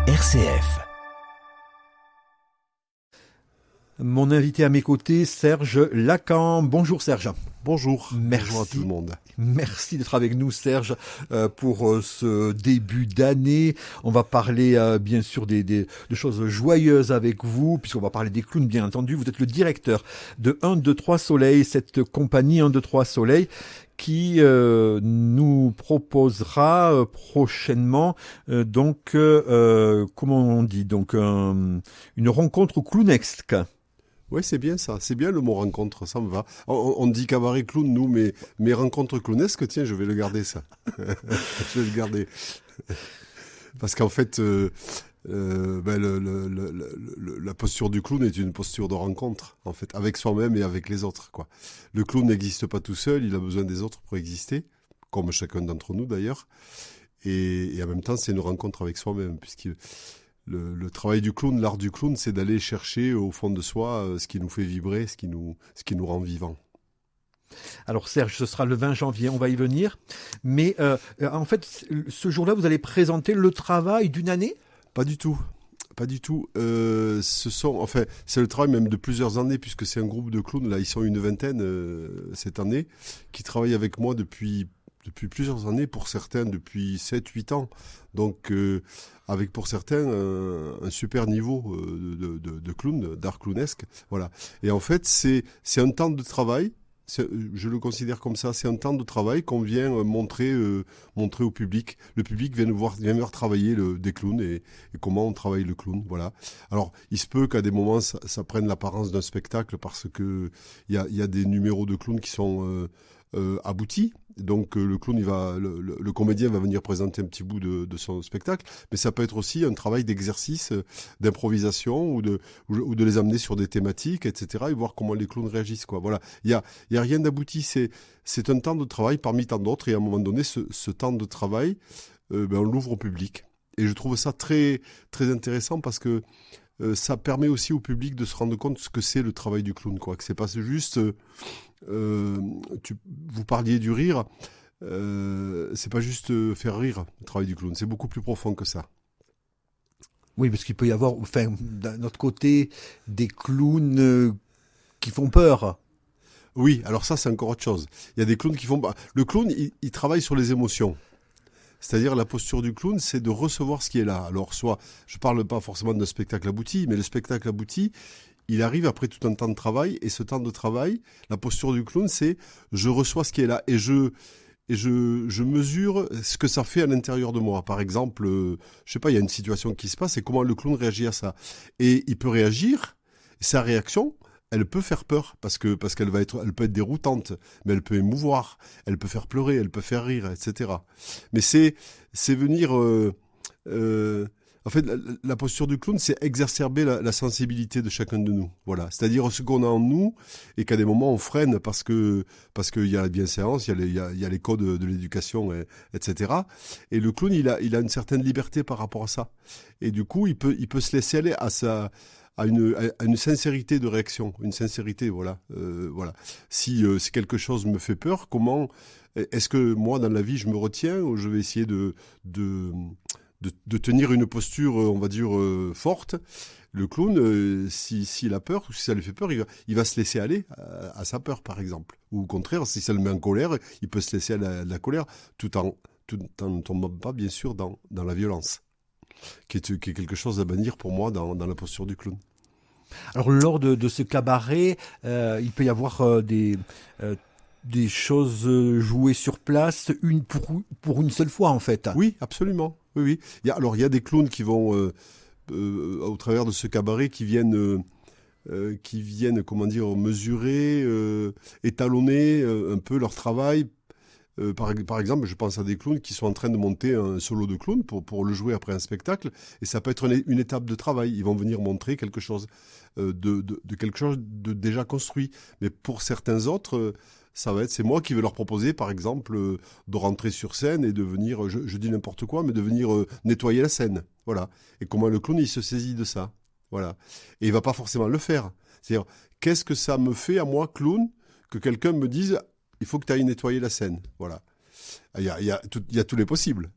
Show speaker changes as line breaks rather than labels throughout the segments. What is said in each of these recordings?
RCF. Mon invité à mes côtés, Serge Lacan. Bonjour Serge.
Bonjour.
Merci.
Bonjour à tout le monde.
Merci d'être avec nous Serge pour ce début d'année. On va parler bien sûr de choses joyeuses avec vous, puisqu'on va parler des clowns bien entendu. Vous êtes le directeur de 1, 2, 3 Soleil, cette compagnie 1, 2, 3 Soleil qui nous proposera prochainement comment on dit, une rencontre clownesque.
Oui, c'est bien ça. C'est bien le mot rencontre, ça me va. On dit cabaret clown, nous, mais rencontre clownesque, tiens, je vais le garder, ça. Je vais le garder. Parce qu'en fait, la posture du clown est une posture de rencontre, en fait, avec soi-même et avec les autres, quoi. Le clown n'existe pas tout seul, il a besoin des autres pour exister, comme chacun d'entre nous, d'ailleurs. Et en même temps, c'est une rencontre avec soi-même, puisque le travail du clown, l'art du clown, c'est d'aller chercher au fond de soi ce qui nous fait vibrer, ce qui nous rend vivants.
Alors Serge, ce sera le 20 janvier, on va y venir. Mais en fait, ce jour-là, vous allez présenter le travail d'une année ?
Pas du tout. Pas du tout. C'est le travail même de plusieurs années, puisque c'est un groupe de clowns, là, ils sont une vingtaine cette année, qui travaillent avec moi depuis plusieurs années, pour certains depuis 7-8 ans. Donc, avec pour certains un super niveau de clown, d'art clownesque. Voilà. Et en fait, c'est un temps de travail. Je le considère comme ça, c'est un temps de travail qu'on vient montrer au public. Le public vient voir travailler des clowns et comment on travaille le clown. Voilà. Alors, il se peut qu'à des moments, ça prenne l'apparence d'un spectacle parce que il y a des numéros de clowns qui sont aboutis. Donc le clown, le comédien va venir présenter un petit bout de son spectacle, mais ça peut être aussi un travail d'exercice, d'improvisation ou de les amener sur des thématiques, etc. et voir comment les clowns réagissent, quoi. Voilà, il y a rien d'abouti, c'est un temps de travail parmi tant d'autres, et à un moment donné, ce temps de travail, on l'ouvre au public. Et je trouve ça très très intéressant parce que ça permet aussi au public de se rendre compte de ce que c'est le travail du clown, quoi. Que c'est pas juste vous parliez du rire, c'est pas juste faire rire le travail du clown, c'est beaucoup plus profond que ça.
Oui, parce qu'il peut y avoir, d'un autre côté, des clowns qui font peur.
Oui, alors ça, c'est encore autre chose. Il y a des clowns qui font... Le clown, il travaille sur les émotions. C'est-à-dire, la posture du clown, c'est de recevoir ce qui est là. Alors, je parle pas forcément d'un spectacle abouti, mais le spectacle abouti, il arrive après tout un temps de travail, et ce temps de travail, la posture du clown, c'est je reçois ce qui est là, et je mesure ce que ça fait à l'intérieur de moi. Par exemple, je sais pas, il y a une situation qui se passe, et comment le clown réagit à ça. Et il peut réagir, sa réaction, elle peut faire peur, parce qu'elle elle peut être déroutante, mais elle peut émouvoir, elle peut faire pleurer, elle peut faire rire, etc. Mais c'est venir... En fait, la posture du clown, c'est exacerber la sensibilité de chacun de nous. Voilà. C'est-à-dire ce qu'on a en nous et qu'à des moments on freine parce qu'il y a la bienséance, il y a les codes de l'éducation, etc. Et le clown, il a une certaine liberté par rapport à ça. Et du coup, il peut se laisser aller à une sincérité de réaction, une sincérité, voilà. Voilà. Si quelque chose me fait peur, est-ce que moi dans la vie je me retiens ou je vais essayer de tenir une posture, on va dire, forte. Le clown, s'il a peur, ou si ça lui fait peur, il va se laisser aller à sa peur, par exemple. Ou au contraire, si ça le met en colère, il peut se laisser aller à la colère, tout en ne tombant pas, bien sûr, dans la violence, qui est quelque chose à bannir pour moi dans la posture du clown.
Alors, lors de ce cabaret, il peut y avoir des choses jouées sur place, pour une seule fois, en fait.
Oui, absolument. Oui. Il y a des clowns qui vont, au travers de ce cabaret, qui viennent, comment dire, mesurer, étalonner un peu leur travail. Par exemple, je pense à des clowns qui sont en train de monter un solo de clown pour le jouer après un spectacle, et ça peut être une étape de travail. Ils vont venir montrer quelque chose de quelque chose de déjà construit. Mais pour certains autres, c'est moi qui vais leur proposer, par exemple, de rentrer sur scène et de venir, je dis n'importe quoi, mais de venir nettoyer la scène. Voilà. Et comment le clown, il se saisit de ça. Voilà. Et il va pas forcément le faire. C'est-à-dire, qu'est-ce que ça me fait à moi, clown, que quelqu'un me dise, il faut que tu ailles nettoyer la scène. Voilà. Il y a tous les possibles.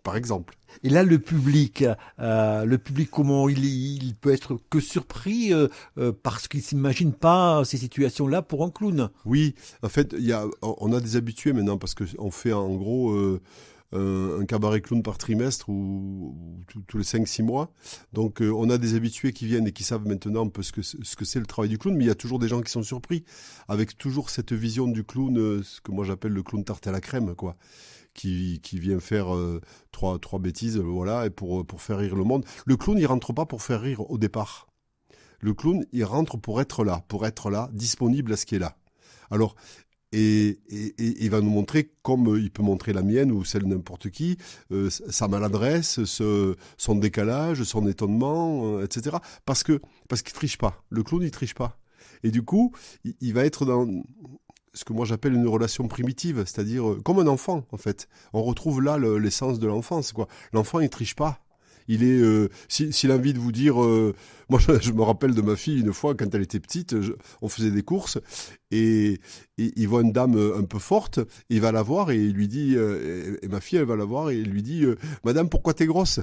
par exemple.
Et là, le public, comment il peut être que surpris parce qu'il s'imagine pas ces situations-là pour un clown.
Oui, en fait, on a des habitués maintenant parce qu'on fait en gros un cabaret clown par trimestre ou tous les 5-6 mois. Donc on a des habitués qui viennent et qui savent maintenant un peu ce que c'est le travail du clown, mais il y a toujours des gens qui sont surpris avec toujours cette vision du clown, ce que moi j'appelle le clown tarte à la crème, quoi. Qui vient faire trois bêtises, voilà, et pour faire rire le monde. Le clown, il rentre pas pour faire rire au départ. Le clown, il rentre pour être là, disponible à ce qui est là. Alors, et il va nous montrer, comme il peut montrer la mienne ou celle de n'importe qui, sa maladresse, son décalage, son étonnement, etc. Parce qu'il triche pas. Le clown, il triche pas. Et du coup, il va être dans ce que moi j'appelle une relation primitive, c'est-à-dire comme un enfant, en fait. On retrouve là l'essence de l'enfance, quoi. L'enfant, il triche pas. Il est, s'il a envie de vous dire, moi je me rappelle de ma fille une fois quand elle était petite, on faisait des courses et il voit une dame un peu forte, il va la voir et il lui dit, et ma fille elle va la voir et il lui dit, Madame, pourquoi t'es grosse?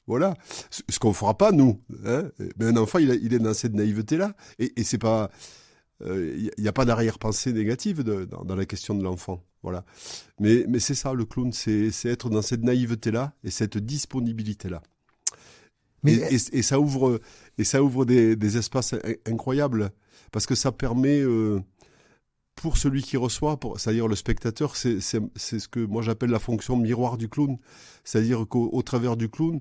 Voilà, ce qu'on fera pas nous, hein. Mais un enfant il est dans cette naïveté là et c'est pas, il n'y a pas d'arrière-pensée négative dans la question de l'enfant. Voilà. Mais c'est ça, le clown, c'est être dans cette naïveté-là et cette disponibilité-là. Et ça ouvre des espaces incroyables parce que ça permet, pour celui qui reçoit, c'est-à-dire le spectateur, c'est ce que moi j'appelle la fonction miroir du clown. C'est-à-dire qu'au travers du clown,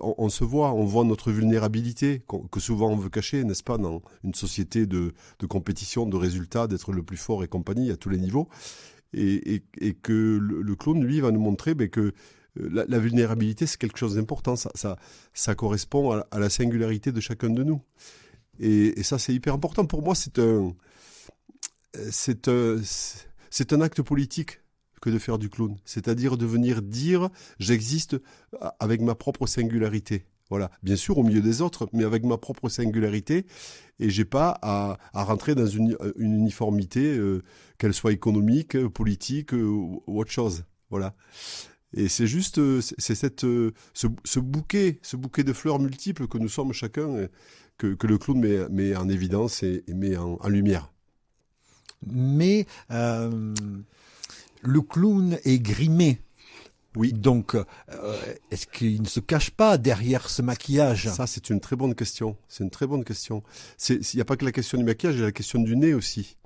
on se voit, on voit notre vulnérabilité, que souvent on veut cacher, n'est-ce pas, dans une société de compétition, de résultats, d'être le plus fort et compagnie à tous les niveaux. Et que le clown, lui, va nous montrer que la vulnérabilité, c'est quelque chose d'important. Ça correspond à la singularité de chacun de nous. Et ça, c'est hyper important. Pour moi, c'est un acte politique que de faire du clown. C'est-à-dire de venir dire « j'existe avec ma propre singularité ». Voilà, bien sûr au milieu des autres, mais avec ma propre singularité, et j'ai pas à rentrer dans une uniformité, qu'elle soit économique, politique ou autre chose. Voilà. Et c'est juste, c'est ce bouquet de fleurs multiples que nous sommes chacun, que le clown met en évidence et met en lumière.
Mais le clown est grimé.
Oui.
Donc, est-ce qu'il ne se cache pas derrière ce maquillage?
Ça, c'est une très bonne question. C'est une très bonne question. Il n'y a pas que la question du maquillage, il y a la question du nez aussi.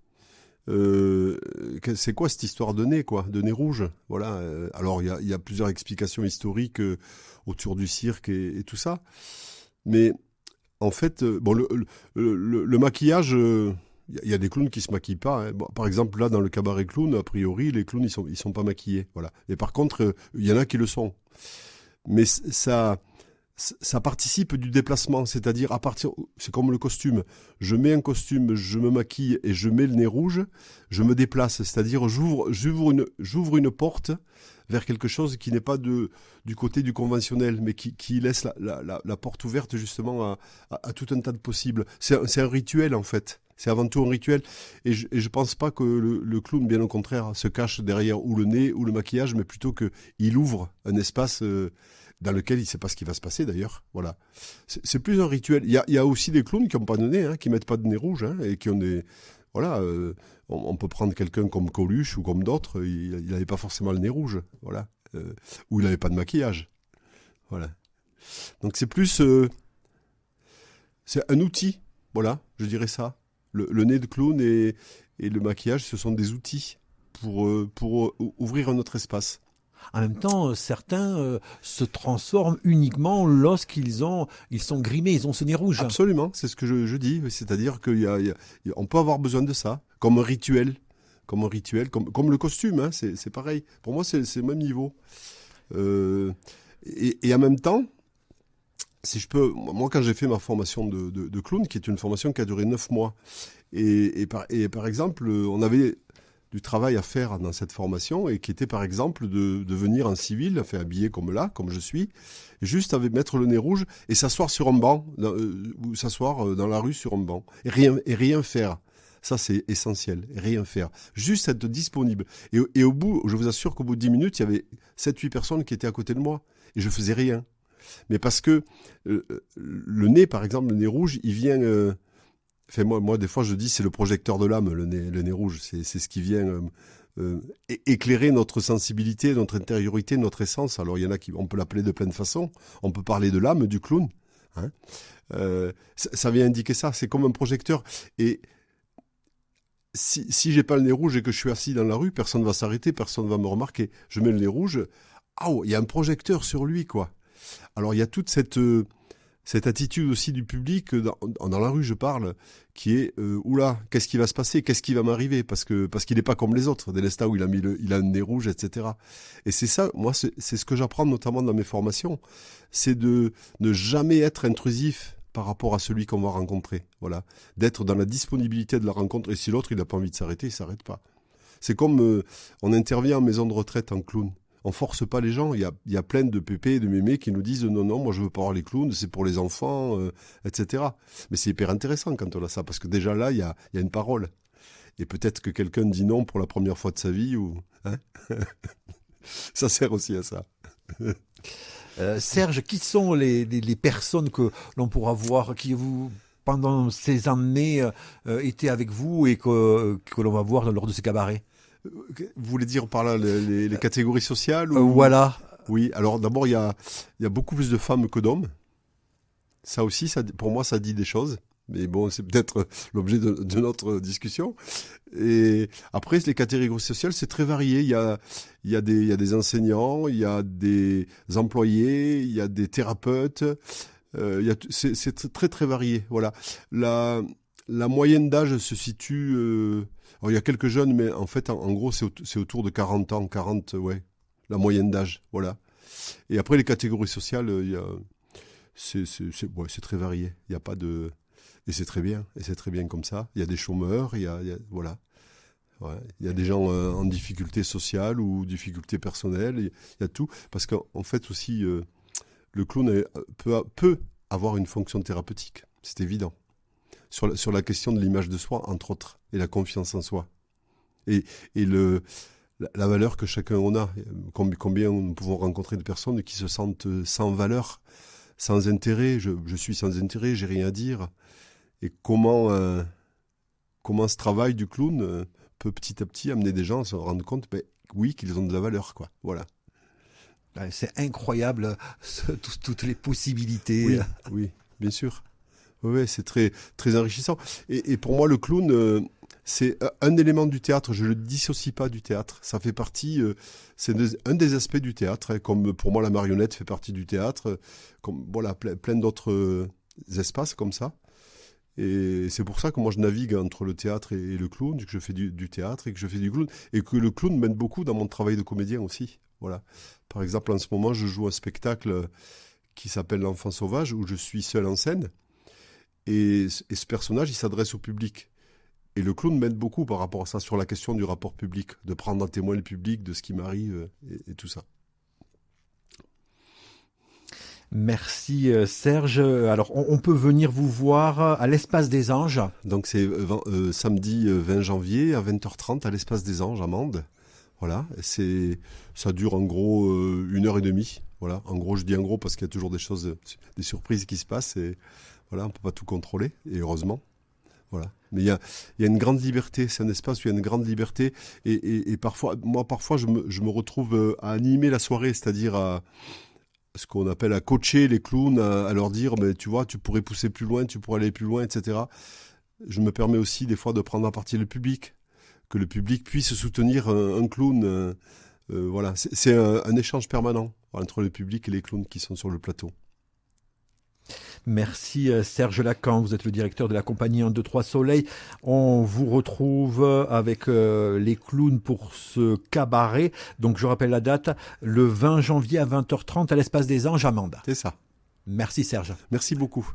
C'est quoi cette histoire de nez, quoi, de nez rouge? Voilà. Alors, il y a plusieurs explications historiques autour du cirque et tout ça. Mais en fait, bon, le maquillage... Il y a des clowns qui se maquillent pas, hein. Bon, par exemple, là, dans le cabaret clown, a priori, les clowns, ils sont pas maquillés. Voilà. Et par contre, il y en a qui le sont. Mais ça participe du déplacement. C'est-à-dire, c'est comme le costume. Je mets un costume, je me maquille et je mets le nez rouge, je me déplace. C'est-à-dire, j'ouvre une porte vers quelque chose qui n'est pas du côté du conventionnel, mais qui laisse la porte ouverte, justement, à tout un tas de possibles. C'est un rituel, en fait. C'est avant tout un rituel. Et je pense pas que le clown, bien au contraire, se cache derrière ou le nez ou le maquillage, mais plutôt qu'il ouvre un espace dans lequel il ne sait pas ce qui va se passer, d'ailleurs. Voilà. C'est plus un rituel. Il y a aussi des clowns qui n'ont pas de nez, hein, qui mettent pas de nez rouge, hein, et qui ont des... Voilà, on peut prendre quelqu'un comme Coluche ou comme d'autres, il n'avait pas forcément le nez rouge, voilà. Ou il n'avait pas de maquillage. Voilà. Donc c'est plus... c'est un outil, voilà, je dirais ça. Le nez de clown et le maquillage, ce sont des outils pour ouvrir un autre espace.
En même temps, certains se transforment uniquement lorsqu'ils sont grimés, ils ont ce nez rouge.
Absolument, c'est ce que je dis. C'est-à-dire qu'on peut avoir besoin de ça, comme un rituel, comme le costume, hein, c'est pareil. Pour moi, c'est le même niveau. Et en même temps, si je peux, moi quand j'ai fait ma formation de clown, qui est une formation qui a duré 9 mois, et par exemple, on avait du travail à faire dans cette formation, et qui était par exemple de venir en civil, enfin habillé comme là, comme je suis, juste avec mettre le nez rouge et s'asseoir sur un banc, ou s'asseoir dans la rue sur un banc, et rien faire. Ça, c'est essentiel. Rien faire. Juste être disponible. Et au bout, je vous assure qu'au bout de 10 minutes, il y avait 7-8 personnes qui étaient à côté de moi. Et je faisais rien. Mais parce que le nez, par exemple, le nez rouge, il vient... Enfin, moi, des fois, je dis c'est le projecteur de l'âme, le nez rouge. C'est ce qui vient éclairer notre sensibilité, notre intériorité, notre essence. Alors, il y en a on peut l'appeler de plein de façons. On peut parler de l'âme du clown. Hein. Ça vient indiquer ça. C'est comme un projecteur. Et si j'ai pas le nez rouge et que je suis assis dans la rue, personne va s'arrêter, personne va me remarquer. Je mets le nez rouge. Ah, il y a un projecteur sur lui, quoi. Alors, il y a toute cette attitude aussi du public, dans la rue je parle, qui est oula, qu'est-ce qui va se passer, qu'est-ce qui va m'arriver, parce qu'il n'est pas comme les autres, dès l'instant où il a un nez rouge, etc. Et c'est ça, moi c'est ce que j'apprends notamment dans mes formations, c'est de ne jamais être intrusif par rapport à celui qu'on va rencontrer, voilà, d'être dans la disponibilité de la rencontre, et si l'autre il n'a pas envie de s'arrêter, il s'arrête pas. C'est comme on intervient en maison de retraite en clown. On force pas les gens. Il y a plein de pépés et de mémés qui nous disent non, moi je veux pas voir les clowns, c'est pour les enfants, etc. Mais c'est hyper intéressant quand on a ça, parce que déjà là, il y a une parole. Et peut-être que quelqu'un dit non pour la première fois de sa vie, ou hein. Ça sert aussi à ça.
Serge, qui sont les personnes que l'on pourra voir, qui pendant ces années étaient avec vous et que l'on va voir lors de ces cabarets?
Vous voulez dire par là les catégories sociales
Voilà.
Oui, alors d'abord, il y a beaucoup plus de femmes que d'hommes. Ça aussi, pour moi, ça dit des choses. Mais bon, c'est peut-être l'objet de notre discussion. Et après, les catégories sociales, c'est très varié. Il y a des enseignants, il y a des employés, il y a des thérapeutes. C'est très, très varié. Voilà. La moyenne d'âge se situe... alors, il y a quelques jeunes, mais en fait, en gros, c'est autour de 40 ans, 40, ouais, la moyenne d'âge, voilà. Et après, les catégories sociales, c'est très varié. Il n'y a pas de... Et c'est très bien comme ça. Il y a des chômeurs, voilà. Ouais. Il y a des gens en difficulté sociale ou difficulté personnelle, il y a tout. Parce qu'en fait aussi, le clown peut avoir une fonction thérapeutique, c'est évident. Sur la question de l'image de soi, entre autres, et la confiance en soi. Et la valeur que chacun en a. Combien nous pouvons rencontrer de personnes qui se sentent sans valeur, sans intérêt. Je suis sans intérêt, j'ai rien à dire. Et comment ce travail du clown peut petit à petit amener des gens à se rendre compte, oui, qu'ils ont de la valeur, quoi. Voilà.
C'est incroyable, toutes les possibilités.
Oui, bien sûr. Oui, c'est très, très enrichissant. Et pour moi, le clown, c'est un élément du théâtre. Je ne le dissocie pas du théâtre. Ça fait partie, c'est un des aspects du théâtre, hein, comme pour moi la marionnette fait partie du théâtre, comme voilà, plein d'autres espaces comme ça. Et c'est pour ça que moi je navigue entre le théâtre et le clown, que je fais du théâtre et que je fais du clown, et que le clown m'aide beaucoup dans mon travail de comédien aussi. Voilà. Par exemple, en ce moment, je joue un spectacle qui s'appelle L'Enfant Sauvage, où je suis seul en scène. Et ce personnage, il s'adresse au public. Et le clown m'aide beaucoup par rapport à ça, sur la question du rapport public, de prendre en témoin le public, de ce qui m'arrive et tout ça.
Merci Serge. Alors, on peut venir vous voir à l'Espace des Anges.
Donc c'est samedi 20 janvier à 20h30 à l'Espace des Anges à Mende. Voilà, ça dure en gros 1h30. Voilà, en gros, je dis en gros parce qu'il y a toujours des surprises qui se passent et voilà, on peut pas tout contrôler et heureusement. Voilà. Mais il y a une grande liberté, c'est un espace où il y a une grande liberté et parfois je me retrouve à animer la soirée, c'est-à-dire à ce qu'on appelle à coacher les clowns, à leur dire mais tu vois, tu pourrais pousser plus loin, tu pourrais aller plus loin, etc. Je me permets aussi des fois de prendre en partie le public, que le public puisse soutenir un clown. Voilà, c'est un échange permanent entre le public et les clowns qui sont sur le plateau.
Merci Serge Lacan, vous êtes le directeur de la compagnie 1, 2, 3 Soleil. On vous retrouve avec les clowns pour ce cabaret. Donc je rappelle la date, le 20 janvier à 20h30 à l'Espace des Anges à Mende.
C'est ça.
Merci Serge.
Merci beaucoup.